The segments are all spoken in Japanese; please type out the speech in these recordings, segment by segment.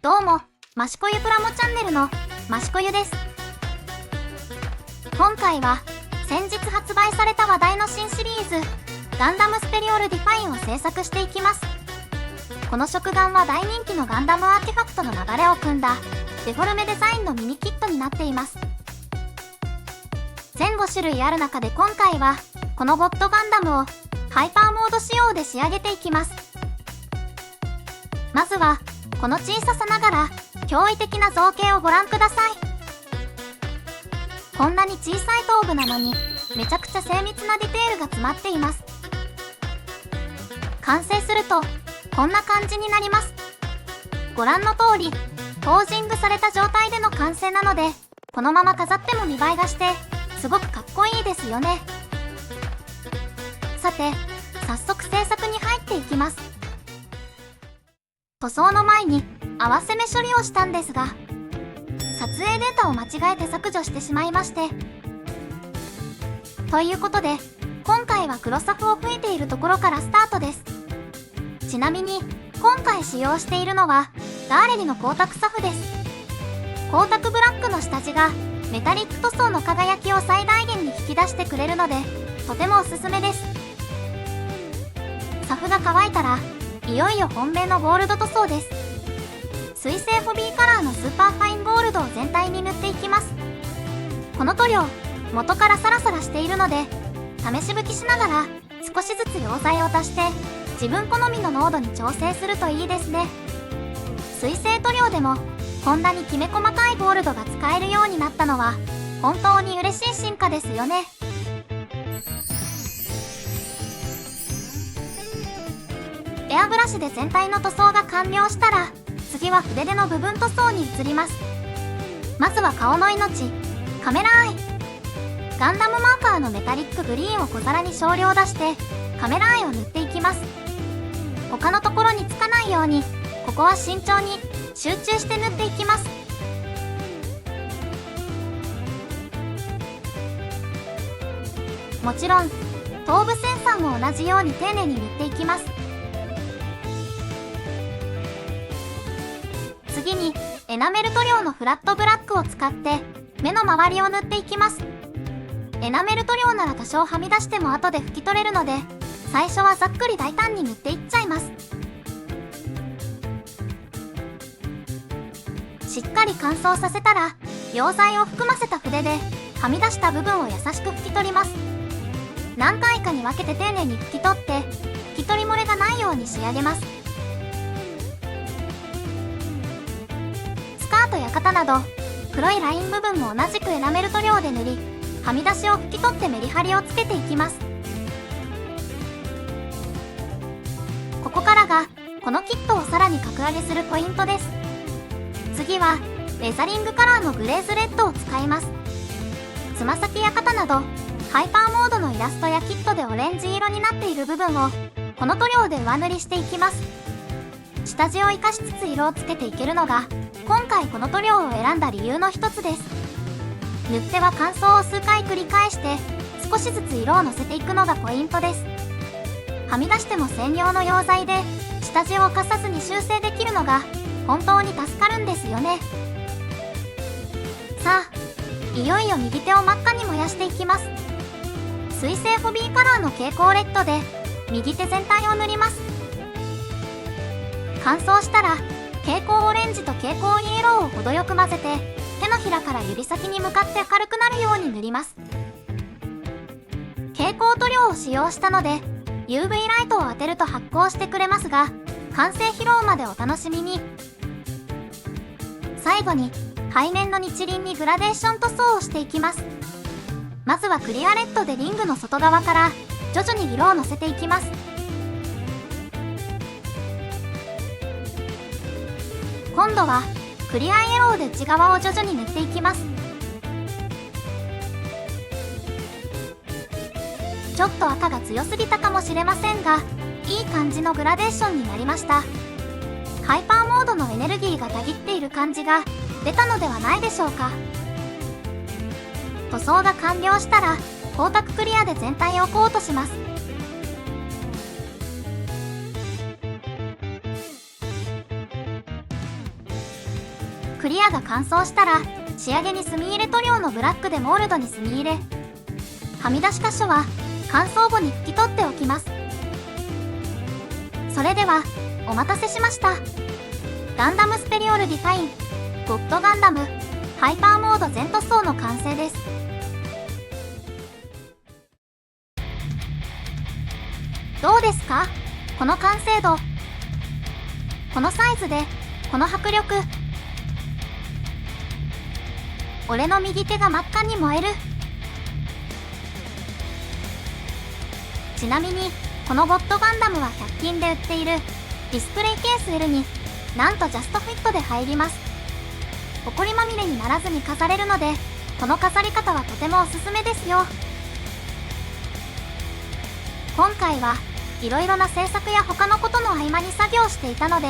どうも、益子ゆプラモチャンネルの益子ゆです。今回は先日発売された話題の新シリーズガンダムスペリオルディファインを制作していきます。この食玩は大人気のガンダムアーティファクトの流れを組んだデフォルメデザインのミニキットになっています。全5種類ある中で今回はこのゴッドガンダムをハイパーモード仕様で仕上げていきます。まずはこの小ささながら驚異的な造形をご覧ください。こんなに小さい頭部なのにめちゃくちゃ精密なディテールが詰まっています。完成するとこんな感じになります。ご覧の通りポージングされた状態での完成なので、このまま飾っても見栄えがしてすごくかっこいいですよね。さて早速制作に入っていきます。塗装の前に合わせ目処理をしたんですが、撮影データを間違えて削除してしまいまして、ということで今回は黒サフを吹いているところからスタートです。ちなみに今回使用しているのはダーレリの光沢サフです。光沢ブラックの下地がメタリック塗装の輝きを最大限に引き出してくれるのでとてもおすすめです。サフが乾いたらいよいよ本命のゴールド塗装です。水性ホビーカラーのスーパーファインゴールドを全体に塗っていきます。この塗料元からサラサラしているので試し拭きしながら少しずつ溶剤を足して自分好みの濃度に調整するといいですね。水性塗料でもこんなにきめ細かいゴールドが使えるようになったのは本当に嬉しい進化ですよね。エアブラシで全体の塗装が完了したら次は筆での部分塗装に移ります。まずは顔の命、カメラアイ。ガンダムマーカーのメタリックグリーンを小皿に少量出してカメラアイを塗っていきます。他のところにつかないようにここは慎重に集中して塗っていきます。もちろん頭部センサーも同じように丁寧に塗っていきます。次にエナメル塗料のフラットブラックを使って目の周りを塗っていきます。エナメル塗料なら多少はみ出しても後で拭き取れるので最初はざっくり大胆に塗っていっちゃいます。しっかり乾燥させたら溶剤を含ませた筆ではみ出した部分を優しく拭き取ります。何回かに分けて丁寧に拭き取って拭き取り漏れがないように仕上げます。スカートや肩など黒いライン部分も同じくエナメル塗料で塗りはみ出しを拭き取ってメリハリをつけていきます。ここからがこのキットをさらに格上げするポイントです。次はレザリングカラーのグレーズレッドを使います。つま先や肩などハイパーモードのイラストやキットでオレンジ色になっている部分をこの塗料で上塗りしていきます。下地を生かしつつ色をつけていけるのが今回この塗料を選んだ理由の一つです。塗っては乾燥を数回繰り返して少しずつ色をのせていくのがポイントです。はみ出しても専用の溶剤で下地を犯さずに修正できるのが本当に助かるんですよね。さあいよいよ右手を真っ赤に燃やしていきます。水性ホビーカラーの蛍光レッドで右手全体を塗ります。乾燥したら蛍光オレンジと蛍光イエローを程よく混ぜて手のひらから指先に向かって明るくなるように塗ります。蛍光塗料を使用したので UV ライトを当てると発光してくれますが完成披露までお楽しみに。最後に背面の日輪にグラデーション塗装をしていきます。まずはクリアレッドでリングの外側から徐々に色をのせていきます。今度はクリアイエローで内側を徐々に塗っていきます。ちょっと赤が強すぎたかもしれませんがいい感じのグラデーションになりました。ハイパーモードのエネルギーがたぎっている感じが出たのではないでしょうか。塗装が完了したら光沢クリアで全体をコートします。クリアが完走したら仕上げに墨入れ塗料のブラックでモールドに墨入れ、はみ出し箇所は乾燥後に拭き取っておきます。それではお待たせしました。ガンダムスペリオルディファインゴッドガンダムハイパーモード全塗装の完成です。どうですか、この完成度。このサイズでこの迫力。俺の右手が真っ赤に燃える。ちなみにこのゴッドガンダムは100均で売っているディスプレイケース L になんとジャストフィットで入ります。ほこりまみれにならずに飾れるので、この飾り方はとてもおすすめですよ。今回はいろいろな制作や他のことの合間に作業していたので、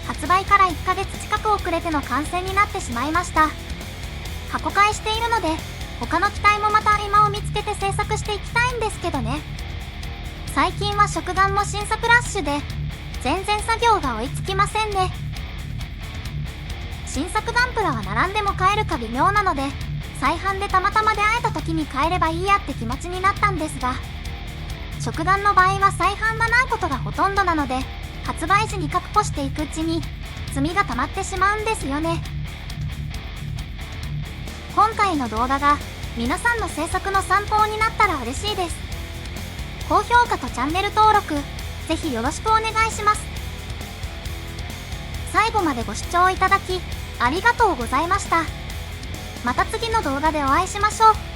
発売から1ヶ月近く遅れての完成になってしまいました。過去買いしているので、他の機体もまた合間を見つけて制作していきたいんですけどね。最近は食玩も新作ラッシュで全然作業が追いつきませんね。新作ガンプラは並んでも買えるか微妙なので、再販でたまたま出会えた時に買えればいいやって気持ちになったんですが、食玩の場合は再販がないことがほとんどなので、発売時に確保していくうちに積みが溜まってしまうんですよね。今回の動画が皆さんの制作の参考になったら嬉しいです。高評価とチャンネル登録ぜひよろしくお願いします。最後までご視聴いただきありがとうございました。また次の動画でお会いしましょう。